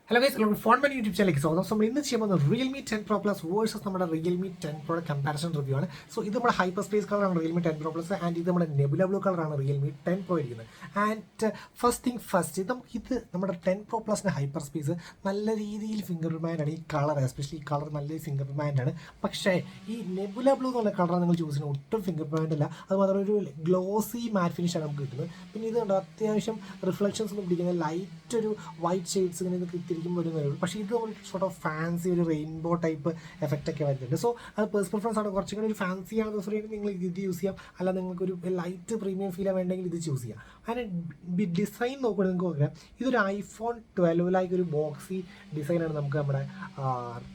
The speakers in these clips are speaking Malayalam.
ഹലോ ഗൈസ്, എല്ലാവർക്കും ഫോൺ മണി യൂട്യൂബ് ചാനലിലേക്ക് സ്വാഗതം. നമ്മൾ ഇന്ന് ചെയ്യാൻ പോകുന്നത് റിയൽമി 10 Pro Plus വേഴ്സസ് നമ്മുടെ റിയൽമി 10 Pro കമ്പാരിസൺ റിവ്യൂ ആണ്. സോ ഇത് നമ്മുടെ ഹൈപ്പർ സ്പേസ് കളറാണ് റിയൽമി 10 Pro Plus ആൻഡ് ഇത് നമ്മുടെ നെബുല ബ്ലൂ കളറാണ് റിയൽമി 10 Pro ഇരിക്കുന്നത്. ആൻഡ് ഫസ്റ്റ് തിങ് ഫസ്റ്റ്, ഇത് നമ്മുടെ 10 Pro Plusന്റെ ഹൈപ്പർ സ്പേസ് നല്ല രീതിയിൽ ഫിംഗർ പ്രിന്റ് ആണ്. ഈ കളർ എസ്പെഷ്യലി ഈ കളർ നല്ല ഫിംഗർ പ്രിന്റ് ആണ്. പക്ഷേ ഈ നെബുല ബ്ലൂ എന്നുള്ള കളറാണ് നിങ്ങൾ ചൂസ് ചെയ്യുന്നത്, ഒട്ടും ഫിംഗർ പ്രിന്റ് അല്ല. അത് മാത്രം ഒരു ഗ്ലോസി മാറ്റ് ഫിനിഷാണ് നമുക്ക് കിട്ടുന്നത്. പിന്നെ ഇത് കണ്ടോ, അത്യാവശ്യം റിഫ്ലക്ഷൻസ് ഒന്നും പിടിക്കുന്നത് ലൈറ്റ് ഒരു വൈറ്റ് ഷെയ്ഡ്സ് ഇങ്ങനെ തിരിക്കുമ്പോൾ ഒരു വരുള്ളൂ. പക്ഷേ ഇത് ഒരു സോർട്ട് ഓഫ് ഫാൻസി ഒരു റെയിൻബോ ടൈപ്പ് എഫക്റ്റ് ഒക്കെ വരുന്നുണ്ട്. സോ അത് പേഴ്സണൽ പ്രിഫറൻസ് ആണ്. കുറച്ചും കൂടി ഒരു ഫാൻസി ആണ് പ്രിഫർ ചെയ്യുന്നത് നിങ്ങൾ ഇത് യൂസ് ചെയ്യാം. അല്ല നിങ്ങൾക്കൊരു ലൈറ്റ് പ്രീമിയം ഫീൽ വേണ്ടെങ്കിൽ ഇത് ചൂസ് ചെയ്യാം. അതിന് ഡിസൈൻ നോക്കുകയാണെങ്കിൽ നിങ്ങൾക്ക് നോക്കാം, ഇതൊരു ഐഫോൺ 12 ഒരു ബോക്സി ഡിസൈനാണ് നമുക്ക് നമ്മുടെ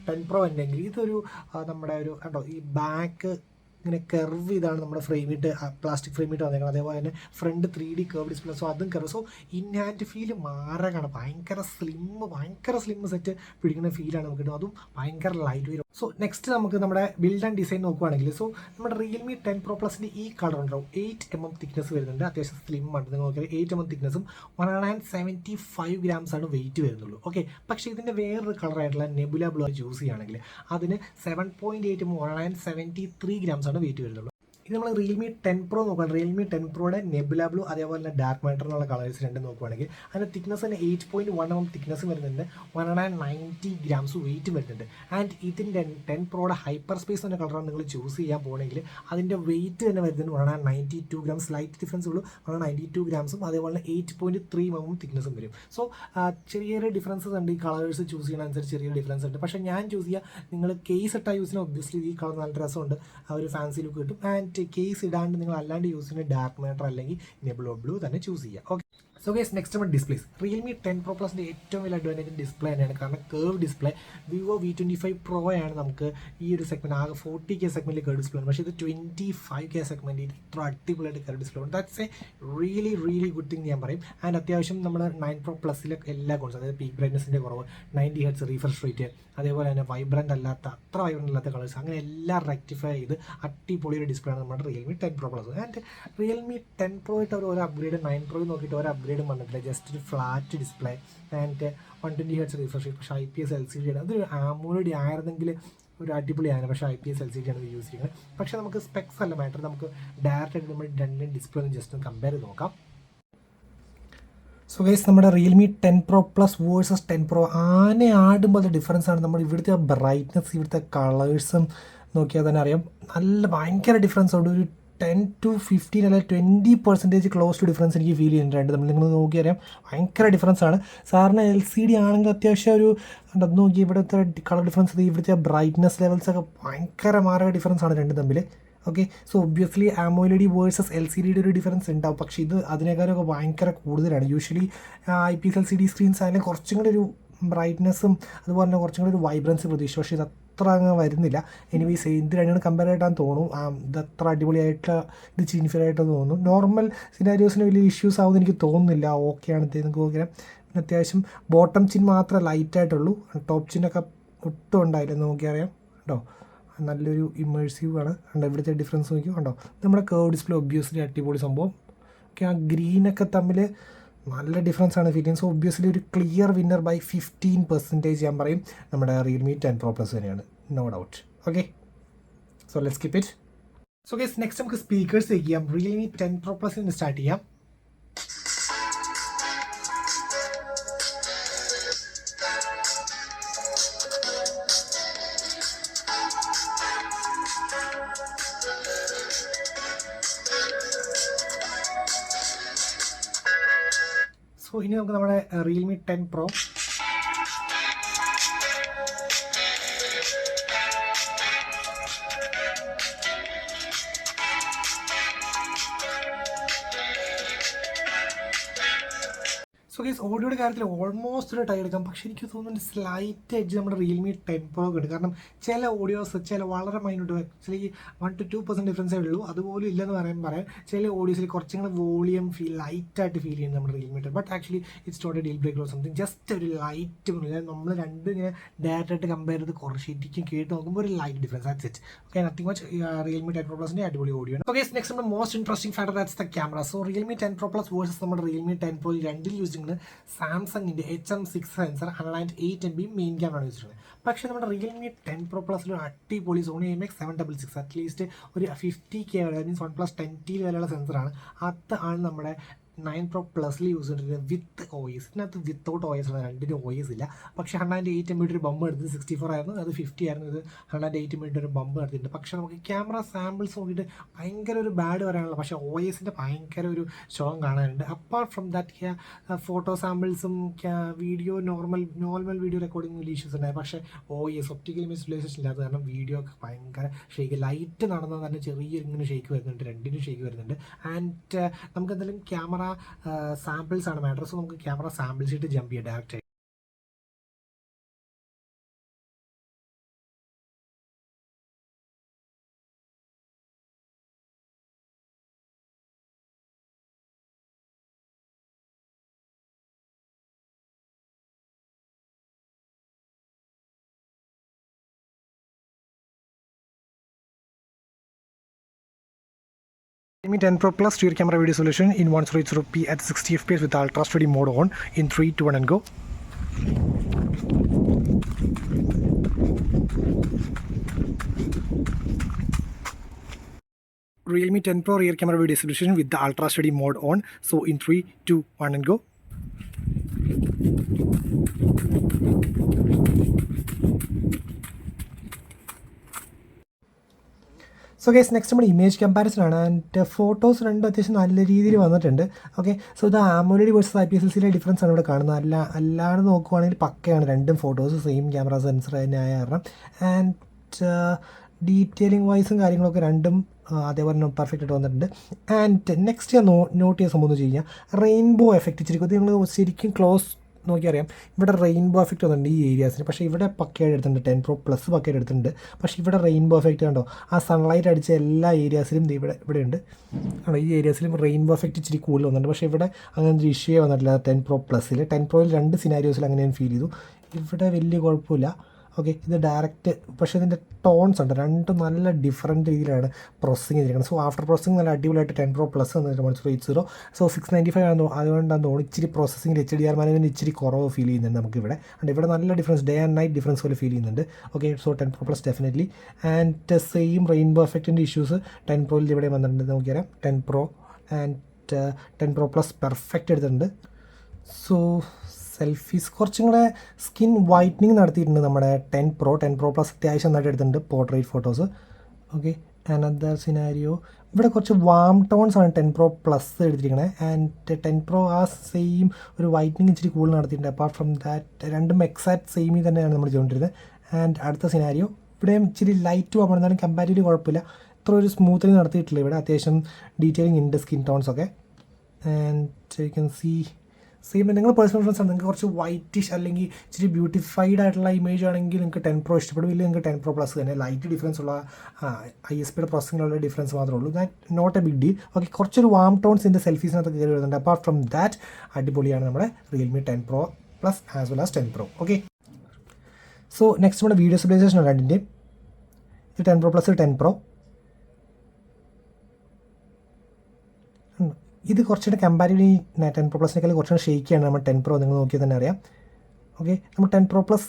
10 Pro ഉണ്ടെങ്കിൽ ഇതൊരു നമ്മുടെ ഒരു കണ്ടോ ഈ ബാക്ക് ഇങ്ങനെ കർവ് ഇതാണ് നമ്മുടെ ഫ്രെയിമിട്ട് പ്ലാസ്റ്റിക് ഫ്രെയിമിട്ട് വന്നേക്കുന്നത്. അതേപോലെ തന്നെ front 3D curve display. So അതും curve. So in hand feel മാറാണ്. ഭയങ്കര സ്ലിം സെറ്റ് പിടിക്കുന്ന ഫീലാണ് നമുക്ക് കിട്ടുന്നത്. അതും ഭയങ്കര ലൈറ്റ് വെയിറ്റ്. സോ നെക്സ്റ്റ് നമുക്ക് നമ്മുടെ ബിൽഡ് ആൻഡ് ഡിസൈൻ നോക്കുകയാണെങ്കിൽ, സോ നമ്മുടെ റിയൽമി 10 Pro Plusന്റെ ഈ കളർ ഉണ്ടാവും 8mm തിക്നെസ് വരുന്നുണ്ട്. അത്യാവശ്യം സ്ലിം ആണ്. നിങ്ങൾ നോക്കിയാൽ 8mm തിക്നെസ്സും 175 grams ആണ് വെയിറ്റ് വരുന്നുള്ളൂ. ഓക്കെ, പക്ഷേ ഇതിൻ്റെ വേറൊരു കളറായിട്ടുള്ള നെബുല ബ്ലൂ ചൂസ് ചെയ്യുകയാണെങ്കിൽ അതിന് 7.8 173 grams ആണ് വെയിറ്റ് വരുന്നുള്ളൂ. ഇത് നമ്മൾ റിയൽമി 10 Pro നോക്കുകയാണ്. റിയൽമി 10 Proയുടെ നെബുല ബ്ലൂ അതേപോലെ തന്നെ ഡാർക്ക് മാറ്റർ എന്നുള്ള കളേഴ്സ് രണ്ടും നോക്കുകയാണെങ്കിൽ അതിൻ്റെ തിക്നെസ് തന്നെ 8.1mm തിക്നെസ് വരുന്നുണ്ട്. 190 grams വെയിറ്റ് വരുന്നുണ്ട്. ആൻഡ് ഇതിൻ്റെ 10 Proയുടെ ഹൈപ്പർ സ്പേസ് എന്ന കളറാണ് നിങ്ങൾ ചൂസ് ചെയ്യാൻ പോകണമെങ്കിൽ അതിൻ്റെ വെയിറ്റ് തന്നെ വരുന്നത് 192 grams. ലൈറ്റ് ഡിഫറൻസ് ഉള്ളൂ. 192 grams അതേപോലെ തന്നെ 8.3mm തിക്നെസ്സും വരും. സോ ചെറിയൊരു ഡിഫറൻസസ് ഉണ്ട്. ഈ കളേഴ്സ് ചൂസ് ചെയ്യുന്നതനുസരിച്ച് ചെറിയ ഡിഫറൻസ് ഉണ്ട്. പക്ഷേ ഞാൻ ചൂസ് ചെയ്യുക, നിങ്ങൾ കേസ് ഇട്ടാൽ യൂസ് ചെയ്യുന്ന ഒബ്വിയസ്ലി ഈ കളർ നല്ല രസമുണ്ട്, ആ ഒരു ഫാൻസി ലുക്ക് കിട്ടും. ആൻഡ് കേസ് ഇടാണ്ട് നിങ്ങൾ അല്ലാണ്ട് യൂസ് ചെയ്യുന്ന ഡാർക്ക് മാറ്റർ അല്ലെങ്കിൽ നെബുല ബ്ലൂ തന്നെ ചൂസ് ചെയ്യുക. ഓക്കെ, സോ ഗൈസ് നെക്സ്റ്റ് നമ്മുടെ ഡിസ്പ്ലേസ്. റിയൽമി 10 Pro Plusന്റെ ഏറ്റവും വലിയ അഡ്വാൻറ്റേജ് ഡിസ്പ്ലേ തന്നെയാണ്. കാരണം curve display. Vivo V25 Pro ആണ് നമുക്ക് ഈ ഒരു സെഗ്മെൻറ്റ് ആകെ 40K സെഗ്മെൻറ്റിൽ കേർവ് ഡിസ്പ്ലേ ആണ്. പക്ഷേ ഇത് 25K സെഗ്മെൻറ്റ് ഇത്ര അടിപൊളിയായിട്ട് കേർവ് ഡിസ്പ്ലേ ഉണ്ട്. That's A really good thing ഞാൻ പറയും. ആൻഡ് അത്യാവശ്യം നമ്മൾ 9 Pro Plusലെ എല്ലാ കോൺസ്, അതായത് പീക്ക് ബ്രൈറ്റ്നസിൻ്റെ കുറവ്, 90 Hz റീഫ്രഷ് റേറ്റ്, അതേപോലെ തന്നെ വൈബ്രൻ്റ് അല്ലാത്ത അത്ര വൈബ്രൻ്റ് അല്ലാത്ത കളേഴ്സ്, അങ്ങനെ എല്ലാം റെക്ടിഫൈ ചെയ്ത് അടിപൊളി ഒരു ഡിസ്പ്ലേ ആണ് നമ്മുടെ Realme 10 Pro Plus. And Realme 10 Pro ആയിട്ട് ഒരു അപ്ഗ്രേഡ് 9 Pro നോക്കിയിട്ട് ഒരു അപ്ഗ്രേഡും വന്നിട്ടില്ല. ജസ്റ്റ് ഒരു flat display and 120 Hz refresh rate. പക്ഷേ IPS LCD ആണ്. അതൊരു AMOLED ആയിരുന്നെങ്കിൽ ഒരു അടിപൊളിയാണ്. പക്ഷേ IPS LCD ആണ് യൂസ് ചെയ്യുന്നത്. പക്ഷേ നമുക്ക് സ്പെക്സ് അല്ല മാറ്റർ. നമുക്ക് ഡയറക്റ്റ് ആയിട്ട് നമ്മൾ രണ്ടും ഡിസ്പ്ലേ ഒന്ന് ജസ്റ്റ് ഒന്ന് കമ്പയർ ചെയ്ത് നോക്കാം. സോ ഗൈസ്, നമ്മുടെ Realme 10 Pro Plus versus 10 Pro ആടുമ്പോൾ ഡിഫറൻസ് ആണ്. നമ്മൾ ഇവിടുത്തെ ബ്രൈറ്റ്നസ്, ഇവിടുത്തെ കളേഴ്സും നോക്കിയാൽ തന്നെ അറിയാം, ഭയങ്കര ഡിഫറൻസ് ഉണ്ട്. ഒരു 10 to 15 അല്ലെങ്കിൽ 20% ക്ലോസ് ടു ഡിഫറൻസ് എനിക്ക് ഫീൽ ചെയ്യുന്നുണ്ട്. നമ്മൾ നിങ്ങൾ നോക്കിയറിയാം, ഭയങ്കര ഡിഫറൻസ് ആണ്. സാറിന് LCD ആണെങ്കിൽ അത്യാവശ്യം ഒരു അത് നോക്കി ഇവിടുത്തെ കളർ ഡിഫറൻസ്, ഇവിടുത്തെ ബ്രൈറ്റ്നസ് ലെവൽസൊക്കെ ഭയങ്കര മാറിയ ഡിഫറൻസ് ആണ് രണ്ടും തമ്മിൽ. Okay, so obviously AMOLED versus LCDയുടെ ഒരു ഡിഫറൻസ് ഉണ്ടാവും. പക്ഷേ ഇത് അതിനേക്കാളൊക്കെ ഭയങ്കര കൂടുതലാണ്. യൂഷ്വലി IPS LCD സ്ക്രീൻസ് ആയാലും കുറച്ചും കൂടി ഒരു ബ്രൈറ്റ്നസ്സും അതുപോലെ തന്നെ കുറച്ചും കൂടി ഒരു വൈബ്രൻസി പ്രതീക്ഷിച്ചു. പക്ഷേ ഇത് അത്ര അങ്ങ് വരുന്നില്ല. എനിവേസ് ഇത് രണ്ടും കമ്പയർ ആയിട്ടാണ് തോന്നുന്നു. ഇത് അത്ര അടിപൊളിയായിട്ട് ഇത് ചീനിഫിയറായിട്ട് തോന്നുന്നു. നോർമൽ സിനാരിയോസിന് വലിയ ഇഷ്യൂസ് ആവുമെന്ന് എനിക്ക് തോന്നുന്നില്ല. ഓക്കെയാണ് ഇത്. നിങ്ങൾക്ക് നോക്കിയാൽ പിന്നെ അത്യാവശ്യം ബോട്ടം ചിൻ മാത്രമേ ലൈറ്റായിട്ടുള്ളൂ. ടോപ്പ് ചിന്നൊക്കെ ഒട്ടും ഉണ്ടായില്ല. നോക്കിയറിയാം കേട്ടോ, നല്ലൊരു ഇമേഴ്സീവ് ആണ്. കണ്ടോ ഇവിടുത്തെ ഡിഫറൻസ് നോക്കി കണ്ടോ. നമ്മുടെ കേർവ് ഡിസ്പ്ലേ ഒബ്വിയസ്ലി അടിപൊളി സംഭവം. ഓക്കെ, ആ ഗ്രീനൊക്കെ തമ്മിൽ നല്ല ഡിഫറൻസ് ആണ് ഫീൽ ചെയ്യുന്നത്. സോ ഒബ്വിയസ്ലി ഒരു ക്ലിയർ വിന്നർ ബൈ 15% ഞാൻ പറയും നമ്മുടെ റിയൽമി 10 Pro Plus തന്നെയാണ്, no doubt. Okay, so let's keep it. So guys, next നമുക്ക് സ്പീക്കേഴ്സ് ചെയ്യാം. റിയൽമി 10 Pro Plus സ്റ്റാർട്ട് ചെയ്യാം. സോ ഇനി നമുക്ക് നമ്മുടെ റിയൽമി 10 Pro സോ ഗൈസ്, ഓഡിയോയുടെ കാര്യത്തിൽ ഓൾമോസ്റ്റ് ഒരു ടൈ എടുക്കാം. പക്ഷേ എനിക്ക് തോന്നുന്നു സ്ലൈറ്റ് എഡ്ജ് നമ്മുടെ റിയൽമി 10 Pro ഉണ്ട്. കാരണം ചില ഓഡിയോസ് വളരെ മൈന്യൂട്ട്, ആക്ച്വലി 1 to 2% ഡിഫറൻസേ ഉള്ളൂ. അതുപോലും ഇല്ലെന്ന് പറയാം. ചില ഓഡിയോസിൽ കുറച്ചും കൂടെ വോളിയം ലൈറ്റായിട്ട് ഫീൽ ചെയ്യുന്നത് നമ്മുടെ Realme 10. But actually it's not a deal breaker or something. Just ഒരു ലൈറ്റ് മുന്നിൽ നമ്മൾ രണ്ടും ഇങ്ങനെ ഡയറക്റ്റായിട്ട് കമ്പയർ ചെയ്ത് കുറച്ച് ശരിക്കും കേട്ട് നോക്കുമ്പോൾ ഒരു light difference. That's it. Okay, nothing much. Realme 10 Pro Plusന്റെ അടിപൊളി ഓഡിയോ ആണ്. ഓക്കെ, നെക്സ്റ്റ് നമ്മുടെ most interesting factor, that's the camera. So Realme 10 Pro Plus versus നമ്മുടെ റിയൽമി 10 Pro രണ്ടിൽ യൂസ് ചെയ്യുന്ന വന്നിരിക്കുന്നത് സാംസങ്ങിൻ്റെ HM6 sensor 108 MB main camera വെച്ചിട്ടുണ്ട്. പക്ഷേ നമ്മുടെ റിയൽമി 10 Pro പ്ലസിൽ ഒരു അടിപൊളി സോണി IMX766 അറ്റ്ലീസ്റ്റ് ഒരു 50K മീൻസ് OnePlus 10T വിലയുള്ള സെൻസറാണ്. അത് ആണ് നമ്മുടെ 9 Pro പ്ലസിൽ യൂസ് ചെയ്തിട്ടുണ്ട് വിത്ത് OS. ഇതിനകത്ത് വിത്തൗട്ട് OS ആണ്, രണ്ടിനും OS ഇല്ല. പക്ഷേ 108 MB ഒരു ബമ്പ് എടുത്തത് 64 ആയിരുന്നു, അത് 50 ആയിരുന്നു. ഇത് 108 MB ഒരു ബമ്പ് എടുത്തിട്ടുണ്ട്. പക്ഷേ നമുക്ക് ക്യാമറ സാമ്പിൾസ് നോക്കിയിട്ട് ഭയങ്കര ഒരു ബാഡ് പറയാനുള്ള, പക്ഷേ OSൻ്റെ ഭയങ്കര ഒരു സ്ട്രോങ് കാണാനുണ്ട്. അപ്പാർട്ട് ഫ്രം ദാറ്റ് ഫോട്ടോ സാമ്പിൾസും വീഡിയോ നോർമൽ വീഡിയോ റെക്കോർഡിംഗ് വലിയ ഇഷ്യൂസ് ഉണ്ടായി. പക്ഷേ OS ഒപ്റ്റിക്കൽ ഇമേജ് സ്റ്റെബിലൈസേഷൻ ഇല്ലാത്ത കാരണം വീഡിയോ ഒക്കെ ഭയങ്കര ഷേക്ക്, ലൈറ്റ് നടന്നാൽ തന്നെ ചെറിയൊരു ഇങ്ങനെ ഷേക്ക് വരുന്നുണ്ട്, രണ്ടിനും ഷേക്ക് വരുന്നുണ്ട്. ആൻഡ് നമുക്ക് എന്തായാലും ക്യാമറ സാമ്പിൾസ് ആണ് മാറ്റർ. സോ നമുക്ക് ക്യാമറ സാമ്പിൾസ് ഇട്ട് ജമ്പ് ചെയ്യാം ഡയറക്റ്റ് ആയി. Realme 10 Pro Plus rear camera video solution in 180p at 60 fps with ultra steady mode on in 3, 2, 1 and go. Realme 10 Pro rear camera video solution with the ultra steady mode on. So in 3, 2, 1 and go. So guys next നമ്മുടെ ഇമേജ് കമ്പാരിസൺ ആണ്. ആൻഡ് ഫോട്ടോസ് രണ്ടും അത്യാവശ്യം നല്ല രീതിയിൽ വന്നിട്ടുണ്ട്. ഓക്കെ, സോ ഇത് AMOLED വേഴ്സസ് IPS-LCD ഡിഫറൻസ് ആണ് ഇവിടെ കാണുന്നത്. അല്ലാണ്ട് നോക്കുവാണെങ്കിൽ പക്കയാണ്, രണ്ടും ഫോട്ടോസ് സെയിം ക്യാമറ സെൻസർ തന്നെ ആയ കാരണം. ആൻഡ് ഡീറ്റെയിലിംഗ് വൈസും കാര്യങ്ങളൊക്കെ രണ്ടും അതേപോലെ പെർഫെക്റ്റ് ആയിട്ട് വന്നിട്ടുണ്ട്. ആൻഡ് നെക്സ്റ്റ് ഞാൻ നോട്ട് ചെയ്യുന്ന സംഭവം എന്ന് വെച്ച് കഴിഞ്ഞാൽ റെയിൻബോ എഫക്റ്റ് ഇച്ചിരിക്കും നിങ്ങൾ ശരിക്കും ക്ലോസ് നോക്കിയറിയാം. ഇവിടെ റെയിൻബോ എഫക്റ്റ് വന്നിട്ടുണ്ട് ഈ ഏരിയാസിന്. പക്ഷേ ഇവിടെ പക്കയായിട്ട് എടുത്തിട്ടുണ്ട്, 10 Pro Plus പക്കയായിട്ട് എടുത്തിട്ടുണ്ട്. പക്ഷേ ഇവിടെ റെയിൻബോ എഫക്റ്റ് കണ്ടോ, ആ സൺലൈറ്റ് അടിച്ച എല്ലാ ഏരിയാസിലും ഇവിടെ ഉണ്ട്. ആണോ, ഈ ഏരിയാസിലും റെയിൻബോ എഫക്റ്റ് ഇച്ചിരി കൂടുതൽ വന്നിട്ടുണ്ട്. പക്ഷേ ഇവിടെ അങ്ങനെ ഒരു ഇഷ്യൂ വന്നിട്ടില്ല 10 Pro Plusൽ. 10 Proയിൽ 2 സിനാരിയോസിൽ അങ്ങനെ ഞാൻ ഫീൽ ചെയ്തു. ഇവിടെ വലിയ കുഴപ്പമില്ല. ഓക്കെ, ഇത് ഡയറക്റ്റ്, പക്ഷേ ഇതിൻ്റെ ടോൺസ് ഉണ്ട്, രണ്ടും നല്ല ഡിഫറൻറ്റ് രീതിയിലാണ് പ്രോസസ്സിങ് ചെയ്തിരിക്കുന്നത്. സോ ആഫ്റ്റർ പ്രോസസ്സിങ് നല്ല അടിപൊളിയായിട്ട് 10 Pro Plus വന്നിട്ട് 180. സോ 695 ആണെന്നോ, അതുകൊണ്ടാണ് തോന്നുന്നു ഇച്ചിരി പ്രോസസ്സിങ്ങിൽ HDR മാനേജ്മെൻറ്റ് ഇച്ചിരി കുറവ് ഫീൽ ചെയ്യുന്നുണ്ട് നമുക്കിവിടെ. ആൻഡ് ഇവിടെ നല്ല difference, day and night difference പോലെ ഫീൽ ചെയ്യുന്നുണ്ട്. Okay, so 10 Pro Plus definitely. And same rainbow എഫക്റ്റിൻ്റെ ഇഷ്യൂസ് 10 Proയിൽ ഇവിടെ വന്നിട്ടുണ്ട്. നോക്കിയാൽ 10 Pro and 10 Pro Plus perfect എടുത്തിട്ടുണ്ട്. സോ സെൽഫീസ് കുറച്ചും കൂടെ സ്കിൻ വൈറ്റനിങ് നടത്തിയിട്ടുണ്ട് നമ്മുടെ 10 Pro Plus അത്യാവശ്യം നന്നായിട്ട് എടുത്തിട്ടുണ്ട് portrait photos. Okay, another scenario ഇവിടെ കുറച്ച് വാം ടോൺസ് ആണ് 10 Pro Plus എടുത്തിരിക്കുന്നത്. ആൻഡ് 10 Pro ആ സെയിം ഒരു വൈറ്റനിങ് ഇച്ചിരി കൂടുതൽ നടത്തിയിട്ടുണ്ട്. അപ്പാർട്ട് ഫ്രം ദാറ്റ് രണ്ടും എക്സാക്ട് സെയിമിൽ തന്നെയാണ് നമ്മൾ ചെയ്തുകൊണ്ടിരുന്നത്. ആൻഡ് അടുത്ത സിനാരിയോ ഇവിടെയും ഇച്ചിരി ലൈറ്റ് പോകുമ്പോഴെന്നാലും കമ്പാരിറ്റീവ് കുഴപ്പമില്ല, ഇത്ര ഒരു സ്മൂത്തനിങ് നടത്തിയിട്ടില്ല. ഇവിടെ അത്യാവശ്യം ഡീറ്റെയിലിംഗ് ഉണ്ട് സ്കിൻ ടോൺസ് ഒക്കെ. And you can see same നിങ്ങൾ പേഴ്സണൽ പ്രിഫറൻസ് ആണ്. നിങ്ങൾക്ക് കുറച്ച് വൈറ്റിഷ് അല്ലെങ്കിൽ ഇച്ചിരി ബ്യൂട്ടിഫൈഡ് ആയിട്ടുള്ള ഇമേജ് ആണെങ്കിൽ നിങ്ങൾക്ക് 10 Pro ഇഷ്ടപ്പെടുമില്ല, നിങ്ങൾക്ക് 10 Pro Plus തന്നെ. ലൈറ്റ് ഡിഫറൻസ് ഉള്ള ISPയുടെ പ്രോസസ്സിങ്ങിലുള്ള ഡിഫറൻസ് മാത്രമേ ഉള്ളൂ. That not a big deal. Okay, കുറച്ചൊരു വാം ടോൺസിൻ്റെ സെൽഫീസിനകത്ത് കയറി വരുന്നുണ്ട്. അപ്പാർട്ട് ഫ്രം ദാറ്റ് അടിപൊളിയാണ് നമ്മുടെ Realme 10 Pro Plus as well as 10 Pro. Okay, so next നമ്മുടെ വീഡിയോ സ്റ്റെബിലൈസേഷൻ രണ്ടിൻ്റെയും. ഇത് 10 Pro Plus 10 Pro. ഇത് കുറച്ചുകൂടെ കമ്പാരിറ്റീവ്ലി 10 Pro Plusനേക്കാൾ കുറച്ചുകൂടെ ഷേക്കിയാണ് നമ്മൾ 10 Pro. നിങ്ങൾ നോക്കിയാൽ തന്നെ അറിയാം. ഓക്കെ, നമ്മൾ 10 Pro Plus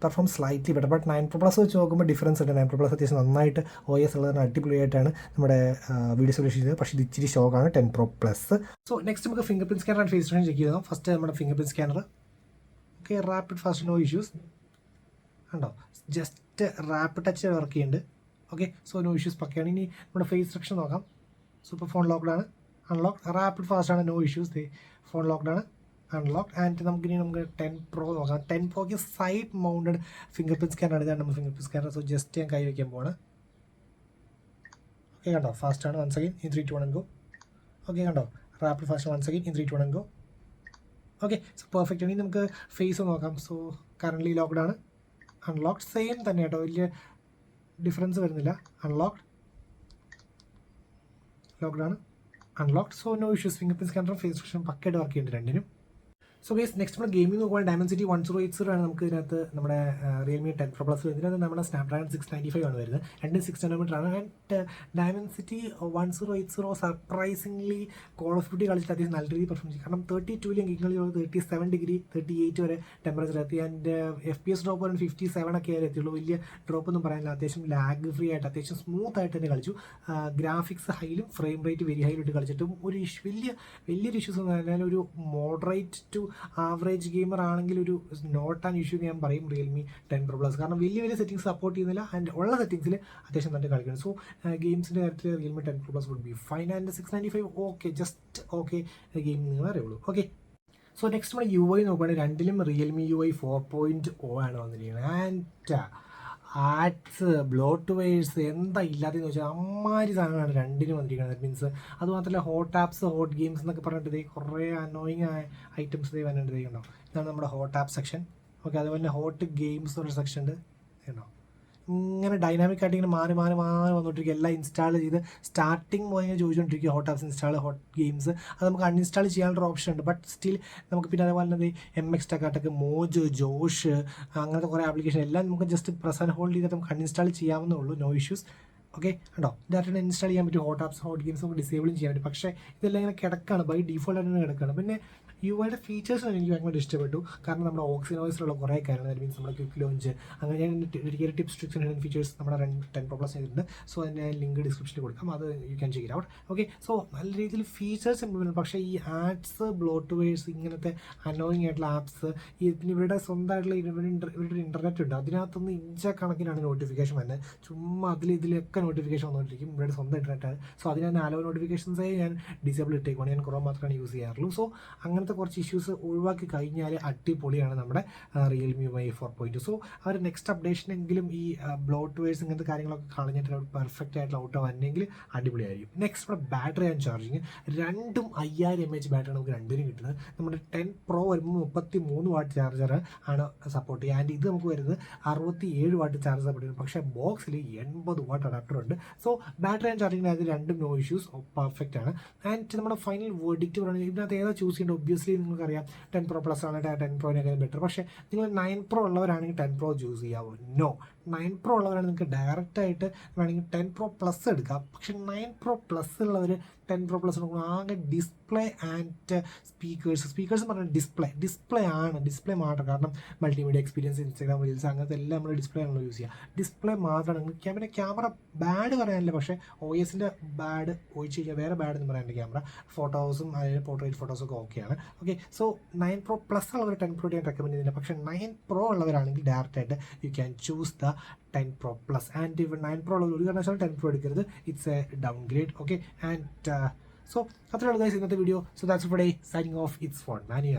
perform slightly better. But 9 Pro Plus വെച്ച് നോക്കുമ്പോൾ ഡിഫറൻസ് ഉണ്ട്. 9 Pro Plus അത്യാവശ്യം നന്നായിട്ട് OS ഉള്ളതിന് അടിപൊളിയായിട്ടാണ് നമ്മുടെ വീഡിയോ സൊല്യൂഷൻ ചെയ്തത്. പക്ഷേ ഇത് ഇച്ചിരി ഷോക്കാണ് 10 Pro Plus. സോ നെക്സ്റ്റ് നമുക്ക് fingerprint scanner and face recognition check ചെയ്താൽ ഫസ്റ്റ് നമ്മുടെ fingerprint scanner. Okay, rapid fast, no issues. ഉണ്ടോ, ജസ്റ്റ് റാപ്പിഡ് ടച്ച് വർക്ക് ചെയ്യുന്നുണ്ട്. ഓക്കെ, സോ നോ ഇഷ്യൂസ് പക്കയാണ്. ഇനി നമ്മുടെ ഫേസ് റെക്കഗ്നിഷൻ നോക്കാം. സോ ഇപ്പോൾ ഫോൺ ലോക്ക്ഡാണ്, അൺലോക്ക്, റാപ്പിഡ് ഫാസ്റ്റ് ആണ്, നോ ഇഷ്യൂസ്. ഫോൺ ലോക്ക്ഡാണ്, അൺലോക്ക്. ആൻഡ് നമുക്ക് 10 Pro നോക്കാം. 10 Proക്ക് സൈഡ് മൗണ്ടഡ് ഫിംഗർ പ്രിന്റ് സ്കാനറാണ്. ഇതാണ് നമ്മൾ fingerprint scanner. So just ഞാൻ കൈ വയ്ക്കാൻ പോവാണ്. ഓക്കെ, കണ്ടോ, ഫാസ്റ്റ് ആണ്. 1 സെക്കൻഡ്, ഇൻ 3, 2, 1 ഗോ. ഓക്കെ, കണ്ടോ, rapid fast, 1 second, in 3, 2, 1 go. Okay, so perfect ആണ്. ഇനി നമുക്ക് ഫേസ് നോക്കാം. സോ കറൻ്റ്ലി ലോക്ക്ഡാണ്, അൺലോക്ക്ഡ്. സെയിം തന്നെ കേട്ടോ, വലിയ ഡിഫറൻസ് വരുന്നില്ല. അൺലോക്ക്ഡ്, ലോക്ക്ഡാണ്, unlocked. So no issues. Fingerprint സ്കാനറും ഫേസ് റെക്കഗ്നിഷൻ പക്കയായിട്ട് വർക്ക് ചെയ്യുന്നുണ്ട് രണ്ടിനും. സോ ഗൈസ് നെക്സ്റ്റ് നമ്മൾ ഗെയിമിംഗ് നോക്കുമ്പോൾ ഡയമൻസിറ്റി 1080 ആണ് നമുക്ക് ഇതിനകത്ത് നമ്മുടെ റിയൽമി 10 Pro Plus ഇതിനകത്ത് നമ്മുടെ സ്നാപ്ഡ്രാഗൺ 695 ആണ് വരുന്നത്, 6 നാനോമീറ്റർ ആണ്. And Dimensity 1080 surprisingly call of duty കളിച്ചിട്ട് അത്യാവശ്യം നല്ല രീതിയിൽ പെർഫോം ചെയ്യും. കാരണം 32 ഗെയിം 37 ഡിഗ്രി 38 വരെ ടെമ്പറേച്ചർ എത്തി. ആൻഡ് FPS ഡ്രോപ്പ് ഒരു 57 ഒക്കെ ആയി എത്തിയുള്ളൂ. വലിയ ഡ്രോപ്പ് ഒന്നും പറയാനില്ല, അത്യാവശ്യം ലാഗ് ഫ്രീ ആയിട്ട് അത്യാവശ്യം സ്മൂത്ത് ആയിട്ട് തന്നെ കളിച്ചു. ഗ്രാഫിക്സ് ഹൈയിലും ഫ്രെയിം റേറ്റ് വെരി ഹൈയിലിട്ട് കളിച്ചിട്ടും ഒരു വലിയൊരു ഇഷ്യൂസ് എന്ന് പറഞ്ഞാൽ ഒരു മോഡറേറ്റ് ടു ആവറേജ് ഗെയിമർ ആണെങ്കിൽ ഒരു നോട്ട് ആൻഡ് ഇഷ്യൂ ഞാൻ പറയും റിയൽമി 10 Pro Plus. കാരണം വലിയ സെറ്റിംഗ്സ് സപ്പോർട്ട് ചെയ്യുന്നില്ല, ആൻഡ് ഉള്ള സെറ്റിംഗ്സിൽ അത്യാവശ്യം നല്ല കളിക്കണം. സോ ഗെയിംസിൻ്റെ കാര്യത്തിൽ Realme 10 Pro Plus would be fine. And 695 okay, just okay game നിങ്ങൾ അറിയുള്ളൂ. ഓക്കെ, സോ നെക്സ്റ്റ് നമ്മൾ UI നോക്കുകയാണെങ്കിൽ രണ്ടിലും റിയൽമി UI 4.0 ആണ് വന്നിരിക്കുന്നത്. ആൻഡ് ആഡ്സ് ബ്ലോട്ട്വെയർസ് എന്താ ഇല്ലാതെന്ന് വെച്ചാൽ അമ്മാരി സാധനങ്ങളാണ് രണ്ടിനും വന്നിരിക്കുന്നത്. ദാറ്റ് മീൻസ് അതുമാത്രമല്ല ഹോട്ട് ആപ്സ് ഹോട്ട് ഗെയിംസ് എന്നൊക്കെ പറഞ്ഞിട്ട് ഇതേ കുറേ അനോയിങ് ഐറ്റംസ് ഇതേ വന്നിട്ട് ഇതേ ഉണ്ടോ. ഇതാണ് നമ്മുടെ ഹോട്ട് ആപ്പ് സെക്ഷൻ. ഓക്കെ, അതുപോലെ തന്നെ ഹോട്ട് ഗെയിംസ് എന്നൊരു സെക്ഷൻ ഉണ്ട് ഉണ്ടോ. ഇങ്ങനെ ഡൈനാമിക് ആയിട്ട് ഇങ്ങനെ മാറി വന്നുകൊണ്ടിരിക്കുക. എല്ലാം ഇൻസ്റ്റാൾ ചെയ്ത് സ്റ്റാർട്ടിങ് പോയി ഇങ്ങനെ ചോദിച്ചുകൊണ്ടിരിക്കുക hot apps install hot games. അത് നമുക്ക് അൺഇൻസ്റ്റാൾ ചെയ്യാനുള്ള ഓപ്ഷൻ ഉണ്ട്, ബട്ട് സ്റ്റിൽ നമുക്ക് പിന്നെ അതേപോലെ തന്നെ MX ടെക്കാട്ടൊക്കെ മോജ് ജോഷ് അങ്ങനത്തെ കുറേ ആപ്ലിക്കേഷൻ എല്ലാം നമുക്ക് ജസ്റ്റ് പ്രസ് ആൻഡ് ഹോൾഡ് ചെയ്തിട്ട് നമുക്ക് അൺഇൻസ്റ്റാൾ ചെയ്യാവുന്നേ ഉള്ളൂ, നോ ഇഷ്യൂസ്. ഓക്കെ ഉണ്ടോ, ഡയറക്റ്റ് ഇൻസ്റ്റാൾ ചെയ്യാൻ പറ്റും. ഹോട്ട് ആപ്സ് ഹോട്ട് ഗെയിംസ് നമുക്ക് ഡിസേബിളും ചെയ്യാൻ പറ്റും. പക്ഷേ ഇതെല്ലാം ഇങ്ങനെ കിടക്കാണ്, ബൈ ഡീഫോൾട്ട് ആയിട്ട് കിടക്കുകയാണ്. പിന്നെ യുടെ ഫീച്ചേഴ്സ് എനിക്ക് ഭയങ്കര ഇഷ്ടപ്പെട്ടു. കാരണം നമ്മുടെ ഓക്സിനോയ്സിലുള്ള കുറേ കാര്യങ്ങൾ, ദാറ്റ് മീൻസ് നമ്മുടെ ക്വിക്ക് ലോഞ്ച് അങ്ങനെ ഞാൻ dedicated tips tricks and hidden features നമ്മുടെ 10 Pro Plus ചെയ്തിട്ടുണ്ട്. സോ അതിൻ്റെ ലിങ്ക് ഡിസ്ക്രിപ്ഷനിൽ കൊടുക്കാം, അത് you can check it out. Okay, so നല്ല രീതിയിൽ ഫീച്ചേഴ്സ് ഇമ്പ്രൂവ്മെൻറ്റ്. പക്ഷേ ഈ ആഡ്സ് ബ്ലോട്ട്വെയർസ് ഇങ്ങനത്തെ അനോയിങ് ആയിട്ടുള്ള ആപ്സ് പിന്നെ ഇവരുടെ സ്വന്തമായിട്ടുള്ള ഇവരുടെ ഇൻ്റർനെറ്റ് ഉണ്ട്, അതിനകത്തുനിന്ന് ഇഞ്ചക്കണക്കിനാണ് നോട്ടിഫിക്കേഷൻ വരുന്നത്. ചുമ്മാ ഇതിലൊക്കെ നോട്ടിഫിക്കേഷൻ വന്നുകൊണ്ടിരിക്കും, ഇവരുടെ സ്വന്തം ഇൻ്റർനെറ്റാണ്. സോ അതിന് ആലോ നോട്ടിഫിക്കേഷൻസേ ഞാൻ ഡിസേബിൾ ഇട്ടേക്കുവാണ്, ഞാൻ കുറവ് മാത്രമാണ് യൂസ് ചെയ്യാറുള്ളൂ. സോ അങ്ങനത്തെ കുറച്ച് ഇഷ്യൂസ് ഒഴിവാക്കി കഴിഞ്ഞാൽ അടിപൊളിയാണ് നമ്മുടെ റിയൽമി UI 4.2. സോ അവർ നെക്സ്റ്റ് അപ്ഡേഷനെങ്കിലും ഈ ബ്ലോട്ട്വെയർസ് ഇങ്ങനത്തെ കാര്യങ്ങളൊക്കെ കളഞ്ഞിട്ട് പെർഫെക്റ്റ് ആയിട്ടുള്ള ഔട്ട് വന്നെങ്കിൽ അടിപൊളിയായിരിക്കും. നെക്സ്റ്റ് നമ്മുടെ ബാറ്ററി ആൻഡ് ചാർജിങ് രണ്ടും 5000 mAh ബാറ്ററി നമുക്ക് രണ്ടിനും കിട്ടുന്നത്. നമ്മുടെ 10 Pro വരുമ്പോൾ 33 വാട്ട് ചാർജർ ആണ് സപ്പോർട്ട് ചെയ്യുക. ആൻഡ് ഇത് നമുക്ക് വരുന്നത് 67 വാട്ട് ചാർജ് സപ്പോർട്ട് ചെയ്യും. പക്ഷേ ബോക്സിൽ 80 വാട്ട് അഡാപ്റ്റർ ഉണ്ട്. സോ ബാറ്ററി ആൻഡ് ചാർജിങ്ങിന് അത് രണ്ടും നോ ഇഷ്യൂസ്, പെർഫെക്റ്റ് ആണ്. ആൻഡ് നമ്മുടെ ഫൈനൽ വേർഡിക്റ്റ് പറയുന്നത് ഇതിനകത്ത് ഏതാ ചൂസ് ചെയ്യേണ്ടത്? ഒബ്വിയസ്ലി നിങ്ങൾക്കറിയാം 10 Pro Plus ആണ് 10 Pro-നേക്കാളും ബെറ്റർ. പക്ഷേ നിങ്ങൾ 9 Pro ഉള്ളവരാണെങ്കിൽ 10 Pro ചൂസ് ചെയ്യാവോ? നോ. 9 Pro ഉള്ളവരാണ് നിങ്ങൾക്ക് ഡയറക്റ്റായിട്ട് വേണമെങ്കിൽ 10 Pro Plus എടുക്കാം. പക്ഷേ 9 Pro Plus ഉള്ളവർ 10 Pro Plus നോക്കുമ്പോൾ ആകെ ഡിസ്പ്ലേ ആൻഡ് സ്പീക്കേഴ്സ് പറഞ്ഞാൽ ഡിസ്പ്ലേ ആണ്, ഡിസ്പ്ലേ മാത്രം. കാരണം മൾട്ടിമീഡിയ എക്സ്പീരിയൻസ്, ഇൻസ്റ്റാഗ്രാം റീൽസ് അങ്ങനത്തെ എല്ലാം നമ്മൾ ഡിസ്പ്ലേ ആണല്ലോ യൂസ് ചെയ്യുക. ഡിസ്പ്ലേ മാത്രമാണ്. ക്യാമറ ബാഡ് പറയാനില്ല, പക്ഷേ OSൻ്റെ ബാഡ് ഒഴിച്ച് കഴിഞ്ഞാൽ വേറെ ബാഡ് എന്ന് പറയാനില്ല. ക്യാമറ ഫോട്ടോസും അതിന് പോർട്രേറ്റ് ഫോട്ടോസും ഒക്കെ ഓക്കെയാണ്. ഓക്കെ, സോ 9 Pro Plus ഉള്ളവർ 10 Pro ഞാൻ റെക്കമെൻഡ് ചെയ്യുന്നില്ല. പക്ഷേ 9 Pro ഉള്ളവരാണെങ്കിൽ ഡയറക്റ്റായിട്ട് you can choose the 10 Pro Plus. And ഇവ 9 Pro ഉള്ള ഒരു കാരണവശാലും 10 Pro എടുക്കരുത്, it's a downgrade. Okay, and so അത്രയുള്ള ഗൈസ് ഇന്നത്തെ video. So that's for today, signing off. It's phone manual.